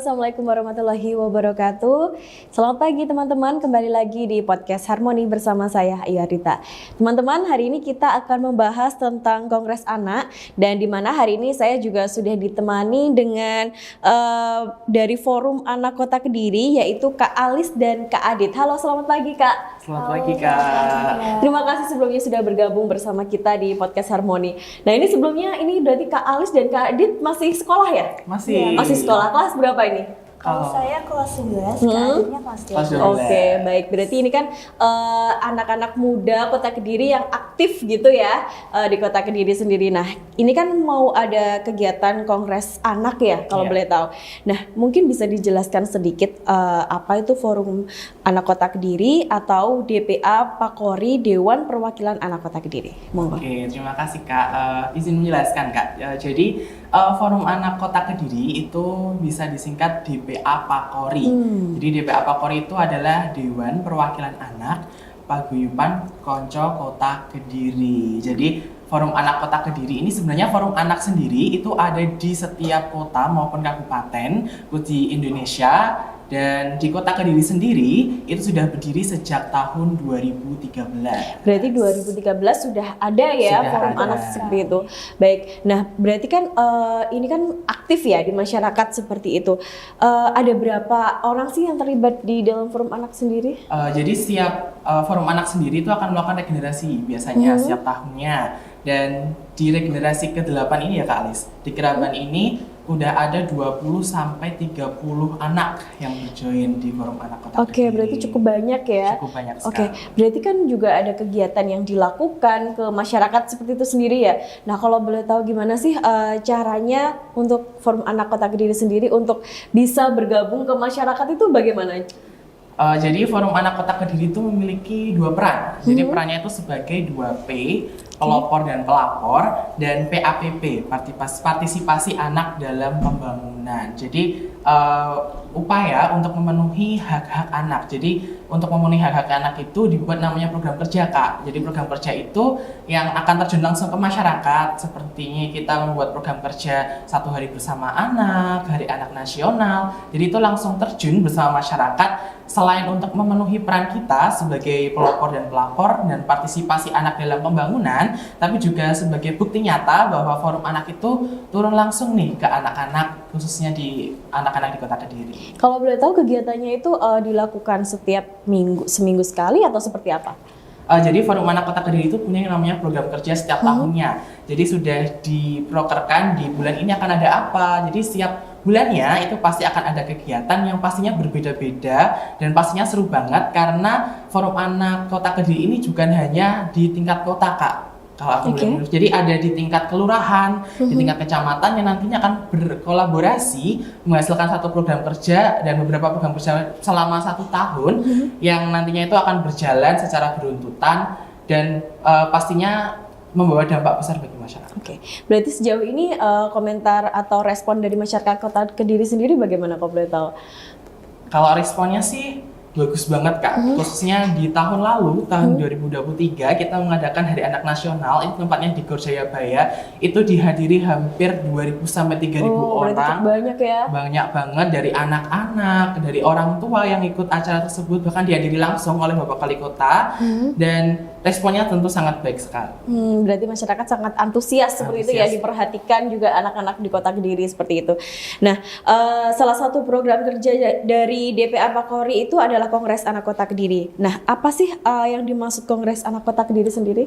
assalamualaikum warahmatullahi wabarakatuh. Selamat pagi teman-teman, kembali lagi di podcast Harmoni bersama saya Ayu Ardita. Teman-teman, hari ini kita akan membahas tentang Kongres Anak, dan di mana hari ini saya juga sudah ditemani dengan dari Forum Anak Kota Kediri, yaitu Kak Alis dan Kak Adit. Halo, selamat pagi Kak. Selamat pagi Kak. Terima kasih sebelumnya sudah bergabung bersama kita di podcast Harmoni. Nah ini sebelumnya, ini berarti Kak Alis dan Kak Adit masih sekolah ya? Masih Sekolah. Kelas berapa ini? Kalau saya kelas 11, Kak Aditnya kelas 12. Oke, baik. Berarti ini kan anak-anak muda Kota Kediri yang aktif gitu ya di Kota Kediri sendiri. Nah, ini kan mau ada kegiatan Kongres Anak ya, kalau boleh tahu. Nah, mungkin bisa dijelaskan sedikit apa itu Forum Anak Kota Kediri atau DPA Pakori Dewan Perwakilan Anak Kota Kediri. Monggo. Oke, terima kasih Kak. Izin menjelaskan Kak. Jadi Forum Anak Kota Kediri itu bisa disingkat DPA Pakori. Jadi DPA Pakori itu adalah Dewan Perwakilan Anak Paguyuban Konco Kota Kediri. Jadi Forum Anak Kota Kediri ini sebenarnya forum anak sendiri itu ada di setiap kota maupun kabupaten di Indonesia. Dan di Kota Kediri sendiri itu sudah berdiri sejak tahun 2013. Berarti 2013 sudah ada ya forum anak seperti itu. Baik. Nah, berarti kan ini kan aktif ya di masyarakat seperti itu. Ada berapa orang sih yang terlibat di dalam forum anak sendiri? Jadi setiap forum anak sendiri itu akan melakukan regenerasi biasanya setiap tahunnya. Dan di regenerasi ke-8 ini ya Kak Alis, di Keraban ini udah ada 20 sampai 30 anak yang berjoin di Forum Anak Kota Kediri. Oke, berarti cukup banyak ya. Cukup banyak sekali. Oke, berarti kan juga ada kegiatan yang dilakukan ke masyarakat seperti itu sendiri ya. Nah, kalau boleh tahu gimana sih caranya untuk Forum Anak Kota Kediri sendiri untuk bisa bergabung ke masyarakat itu bagaimana? Jadi Forum Anak Kota Kediri itu memiliki dua peran. Jadi perannya itu sebagai 2P, pelopor dan pelapor, dan PAPP, partisipasi anak dalam pembangunan. Jadi upaya untuk memenuhi hak-hak anak. Jadi untuk memenuhi hak-hak anak itu dibuat namanya program kerja Kak. Jadi program kerja itu yang akan terjun langsung ke masyarakat. Seperti kita membuat program kerja 1 hari bersama anak, Hari Anak Nasional. Jadi itu langsung terjun bersama masyarakat. Selain untuk memenuhi peran kita sebagai pelopor dan pelapor dan partisipasi anak dalam pembangunan, tapi juga sebagai bukti nyata bahwa forum anak itu turun langsung nih ke anak-anak, khususnya di anak-anak di Kota Kediri. Kalau boleh tahu kegiatannya itu dilakukan setiap seminggu sekali atau seperti apa? Jadi Forum Anak Kota Kediri itu punya yang namanya program kerja setiap tahunnya. Jadi sudah diprokerkan di bulan ini akan ada apa. Jadi setiap bulannya itu pasti akan ada kegiatan yang pastinya berbeda-beda dan pastinya seru banget karena Forum Anak Kota Kediri ini juga hanya di tingkat kota Kak. Kalau aku boleh menurut, jadi ada di tingkat kelurahan, di tingkat kecamatan yang nantinya akan berkolaborasi menghasilkan satu program kerja dan beberapa program kerja selama 1 tahun yang nantinya itu akan berjalan secara beruntutan dan pastinya membawa dampak besar bagi masyarakat. Oke, berarti sejauh ini komentar atau respon dari masyarakat Kota Kediri sendiri bagaimana kalau boleh tahu? Kalau responnya sih bagus banget Kak, khususnya di tahun lalu, tahun 2023 kita mengadakan Hari Anak Nasional, itu tempatnya di Gor Jayabaya, itu dihadiri hampir 2.000 sampai 3.000 orang. Banyak ya? Banyak banget dari anak-anak, dari orang tua yang ikut acara tersebut, bahkan dihadiri langsung oleh Bapak Wali Kota, dan responnya tentu sangat baik sekali. Berarti masyarakat sangat antusias seperti itu ya, diperhatikan juga anak-anak di Kota Kediri seperti itu. Nah, salah satu program kerja dari DPA Pakori itu adalah Kongres Anak Kota Kediri. Nah, apa sih yang dimaksud Kongres Anak Kota Kediri sendiri?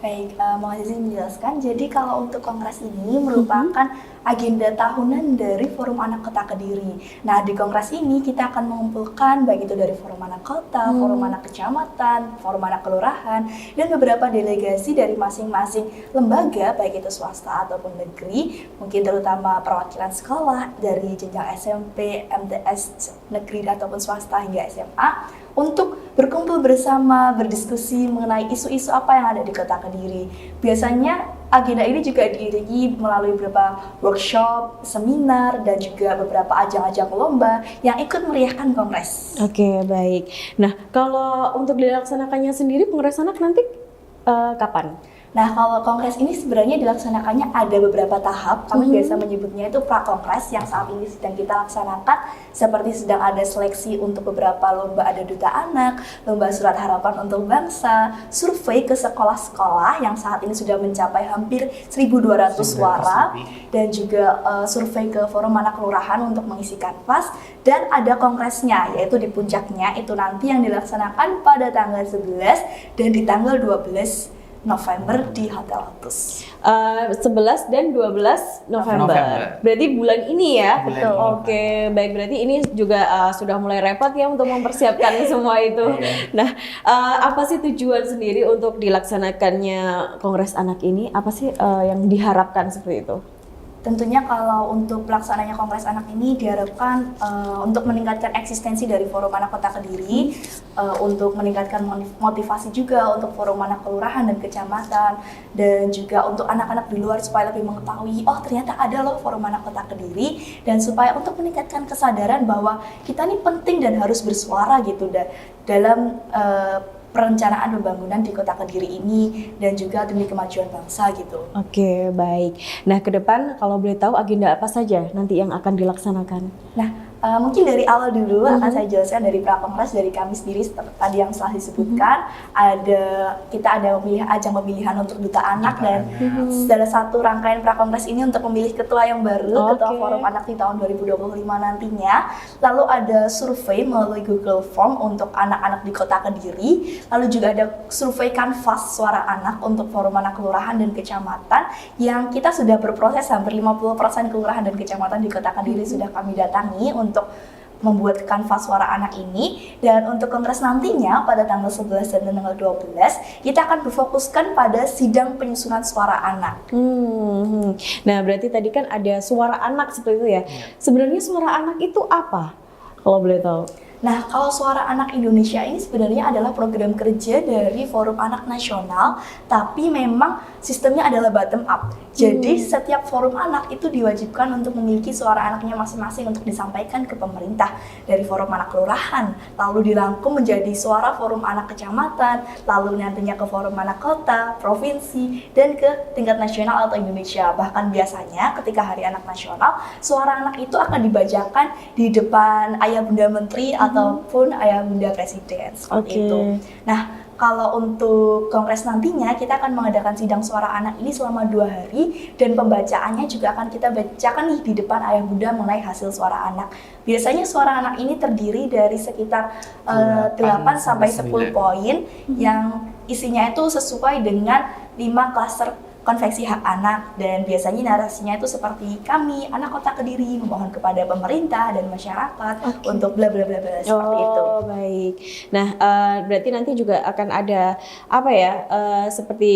Baik, mau izin menjelaskan. Jadi kalau untuk kongres ini merupakan agenda tahunan dari Forum Anak Kota Kediri. Nah, di kongres ini kita akan mengumpulkan baik itu dari Forum Anak Kota, Forum Anak Kecamatan, Forum Anak Kelurahan, dan beberapa delegasi dari masing-masing lembaga, baik itu swasta ataupun negeri, mungkin terutama perwakilan sekolah dari jenjang SMP, MTS, negeri ataupun swasta hingga SMA, untuk berkumpul bersama, berdiskusi mengenai isu-isu apa yang ada di Kota Kediri. Biasanya agenda ini juga diiringi melalui beberapa workshop, seminar, dan juga beberapa ajang-ajang lomba yang ikut meriahkan kongres. Oke, baik. Nah, kalau untuk dilaksanakannya sendiri, Kongres Anak nanti kapan? Nah, kalau kongres ini sebenarnya dilaksanakannya ada beberapa tahap. Kami biasa menyebutnya itu prakongres yang saat ini sedang kita laksanakan, seperti sedang ada seleksi untuk beberapa lomba, ada duta anak, lomba surat harapan untuk bangsa, survei ke sekolah-sekolah yang saat ini sudah mencapai hampir 1.200 suara, dan juga survei ke forum anak kelurahan untuk mengisi kanvas, dan ada kongresnya, yaitu di puncaknya itu nanti yang dilaksanakan pada tanggal 11 dan di tanggal 12 November di Hotel Lotus. 11 dan 12 November. Berarti bulan ini ya? Betul. Oke, baik, berarti ini juga sudah mulai repot ya untuk mempersiapkan semua itu. Nah, apa sih tujuan sendiri untuk dilaksanakannya Kongres Anak ini? Apa sih yang diharapkan seperti itu? Tentunya kalau untuk pelaksananya Kongres Anak ini diharapkan untuk meningkatkan eksistensi dari Forum Anak Kota Kediri, untuk meningkatkan motivasi juga untuk Forum Anak Kelurahan dan Kecamatan, dan juga untuk anak-anak di luar supaya lebih mengetahui, oh ternyata ada loh Forum Anak Kota Kediri, dan supaya untuk meningkatkan kesadaran bahwa kita ini penting dan harus bersuara gitu dalam perencanaan pembangunan di Kota Kediri ini dan juga demi kemajuan bangsa gitu. Oke, baik. Nah, ke depan kalau boleh tahu agenda apa saja nanti yang akan dilaksanakan? Nah, mungkin dari awal dulu akan saya jelaskan dari prakongres dari kami sendiri tadi yang telah disebutkan. Kita ada ajang pemilihan untuk duta anak, dan salah satu rangkaian prakongres ini untuk memilih ketua yang baru, ketua Forum Anak di tahun 2025 nantinya. Lalu ada survei melalui Google Form untuk anak-anak di Kota Kediri. Lalu juga ada survei kanvas suara anak untuk Forum Anak Kelurahan dan Kecamatan yang kita sudah berproses hampir 50% kelurahan dan kecamatan di Kota Kediri sudah kami datangi untuk membuat kanvas suara anak ini. Dan untuk kongres nantinya pada tanggal 11 dan tanggal 12 kita akan berfokuskan pada sidang penyusunan suara anak. Nah, berarti tadi kan ada suara anak seperti itu ya. Sebenarnya suara anak itu apa? Kalau boleh tahu. Nah, kalau Suara Anak Indonesia ini sebenarnya adalah program kerja dari Forum Anak Nasional, tapi memang sistemnya adalah bottom up. Jadi setiap forum anak itu diwajibkan untuk memiliki suara anaknya masing-masing untuk disampaikan ke pemerintah dari Forum Anak Kelurahan, lalu dirangkum menjadi suara Forum Anak Kecamatan, lalu nantinya ke Forum Anak Kota, Provinsi, dan ke tingkat nasional atau Indonesia. Bahkan biasanya ketika Hari Anak Nasional, suara anak itu akan dibacakan di depan Ayah Bunda Menteri ataupun Ayah Bunda Presiden, seperti itu. Nah, kalau untuk kongres nantinya kita akan mengadakan sidang suara anak ini selama 2 hari, dan pembacaannya juga akan kita bacakan nih di depan Ayah Bunda mengenai hasil suara anak. Biasanya suara anak ini terdiri dari sekitar 8 sampai 10 poin yang isinya itu sesuai dengan 5 klaster konveksi hak anak, dan biasanya narasinya itu seperti kami anak Kota Kediri memohon kepada pemerintah dan masyarakat untuk bla bla bla bla seperti itu. Baik. Nah, berarti nanti juga akan ada apa ya? Seperti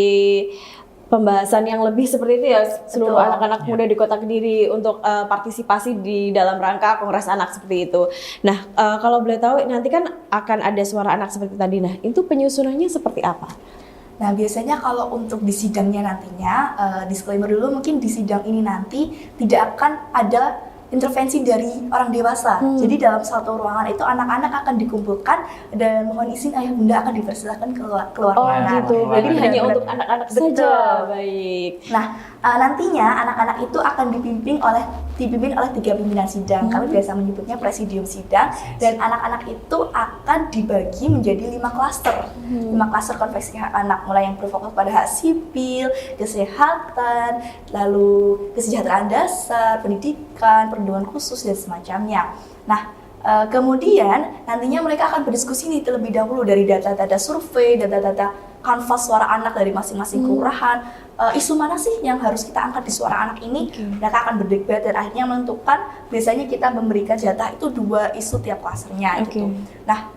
pembahasan yang lebih seperti itu ya, seluruh anak-anak muda di Kota Kediri untuk partisipasi di dalam rangka Kongres Anak seperti itu. Nah, kalau boleh tahu nanti kan akan ada suara anak seperti tadi. Nah, itu penyusunannya seperti apa? Nah, biasanya kalau untuk di sidangnya nantinya, disclaimer dulu, mungkin di sidang ini nanti tidak akan ada intervensi dari orang dewasa. Jadi dalam satu ruangan itu anak-anak akan dikumpulkan dan mohon izin Ayah Bunda akan dipersilakan keluar ruangan. Gitu. Jadi hanya untuk anak-anak saja. Baik. Nah, nantinya anak-anak itu akan dipimpin oleh 3 pimpinan sidang. Kami biasa menyebutnya presidium sidang, dan anak-anak itu akan dibagi menjadi 5 klaster. 5 klaster konveksi hak anak, mulai yang berfokus pada hak sipil, kesehatan, lalu kesejahteraan dasar, pendidikan, perlindungan khusus, dan semacamnya. Nah, kemudian nantinya mereka akan berdiskusi nih terlebih dahulu dari data-data survei, data-data kanvas suara anak dari masing-masing kelurahan. Isu mana sih yang harus kita angkat di suara anak ini? Mereka akan berdebat dan akhirnya menentukan. Biasanya kita memberikan jatah itu 2 isu tiap klasternya gitu. Nah,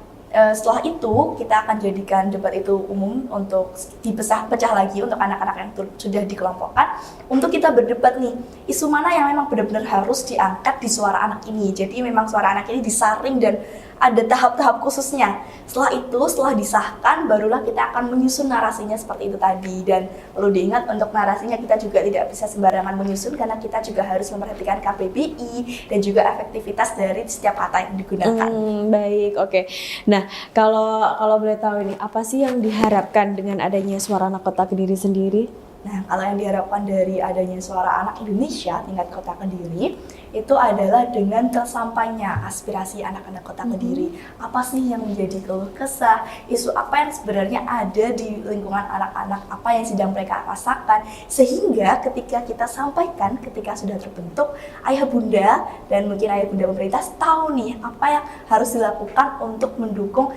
setelah itu kita akan jadikan debat itu umum untuk dipecah lagi untuk anak-anak yang sudah dikelompokkan, untuk kita berdebat nih isu mana yang memang benar-benar harus diangkat di suara anak ini. Jadi memang suara anak ini disaring dan ada tahap-tahap khususnya. Setelah itu, setelah disahkan, barulah kita akan menyusun narasinya seperti itu tadi. Dan perlu diingat untuk narasinya kita juga tidak bisa sembarangan menyusun karena kita juga harus memperhatikan KBBI dan juga efektivitas dari setiap kata yang digunakan. Baik, oke. Nah, kalau boleh tahu ini, apa sih yang diharapkan dengan adanya Suara Anak Kota Kediri sendiri? Nah, kalau yang diharapkan dari adanya Suara Anak Indonesia tingkat Kota Kediri itu adalah dengan tersampainya aspirasi anak-anak Kota Kediri. Apa sih yang menjadi keluh kesah, isu apa yang sebenarnya ada di lingkungan anak-anak, apa yang sedang mereka rasakan, sehingga ketika kita sampaikan, ketika sudah terbentuk, ayah bunda dan mungkin ayah bunda pemerintah tahu nih apa yang harus dilakukan untuk mendukung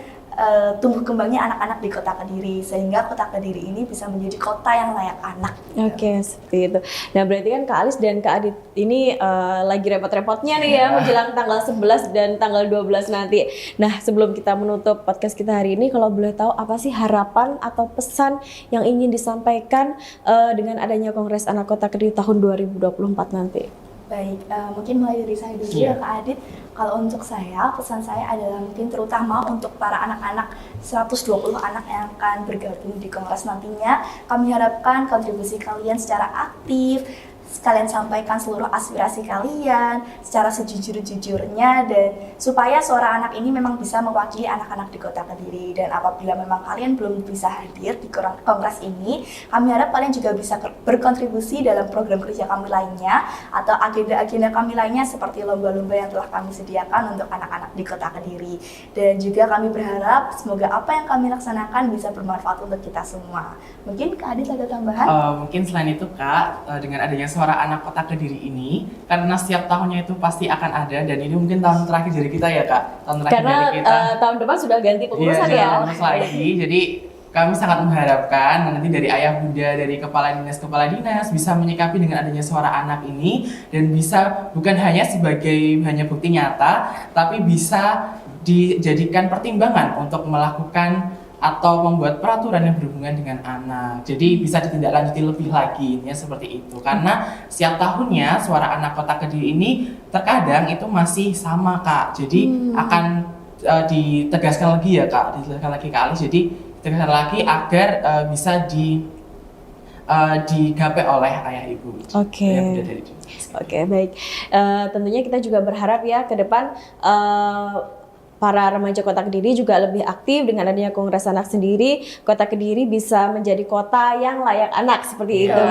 tumbuh kembangnya anak-anak di Kota Kediri, sehingga Kota Kediri ini bisa menjadi kota yang layak anak. Oke, seperti itu. Nah, berarti kan Kak Alis dan Kak Adit ini lagi repot-repotnya nih ya menjelang tanggal 11 dan tanggal 12 nanti. Nah, sebelum kita menutup podcast kita hari ini, kalau boleh tahu apa sih harapan atau pesan yang ingin disampaikan dengan adanya Kongres Anak Kota Kediri tahun 2024 nanti? Baik, mungkin mulai dari saya dulu ya Kak Adit. Kalau untuk saya, pesan saya adalah mungkin terutama untuk para anak-anak 120 anak yang akan bergabung di Kongres nantinya. Kami harapkan kontribusi kalian secara aktif, kalian sampaikan seluruh aspirasi kalian secara sejujur-jujurnya, dan supaya suara anak ini memang bisa mewakili anak-anak di Kota Kediri. Dan apabila memang kalian belum bisa hadir di kongres ini, kami harap kalian juga bisa berkontribusi dalam program kerja kami lainnya atau agenda-agenda kami lainnya seperti lomba-lomba yang telah kami sediakan untuk anak-anak di Kota Kediri. Dan juga kami berharap semoga apa yang kami laksanakan bisa bermanfaat untuk kita semua. Mungkin Kak Adit ada tambahan? Mungkin selain itu Kak, dengan adanya Suara Anak Kota Kediri ini, karena setiap tahunnya itu pasti akan ada, dan ini mungkin tahun terakhir dari kita ya Kak, tahun terakhir Karena dari kita. tahun depan sudah ganti pengurusan Iya, ya. lulus lagi. Jadi kami sangat mengharapkan nanti dari ayah bunda, dari kepala dinas bisa menyikapi dengan adanya Suara Anak ini, dan bisa bukan hanya sebagai bukti nyata, tapi bisa dijadikan pertimbangan untuk melakukan atau membuat peraturan yang berhubungan dengan anak. Jadi bisa ditindaklanjuti lebih lagi, ya seperti itu. Karena setiap tahunnya Suara Anak Kota Kediri ini terkadang itu masih sama Kak. Jadi akan ditegaskan lagi ya Kak, ditegaskan lagi Kak Alis. Jadi ditegaskan lagi agar bisa digapai oleh ayah ibu. Oke. Oke, baik. Tentunya kita juga berharap ya ke depan para remaja Kota Kediri juga lebih aktif dengan adanya Kongres Anak sendiri. Kota Kediri bisa menjadi kota yang layak anak seperti itu.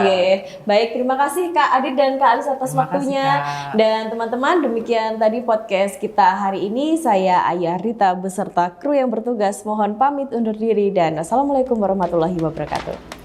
Baik, terima kasih Kak Adit dan Kak Alis atas waktunya. Dan teman-teman, demikian tadi podcast kita hari ini. Saya Ayah Rita beserta kru yang bertugas mohon pamit undur diri dan assalamualaikum warahmatullahi wabarakatuh.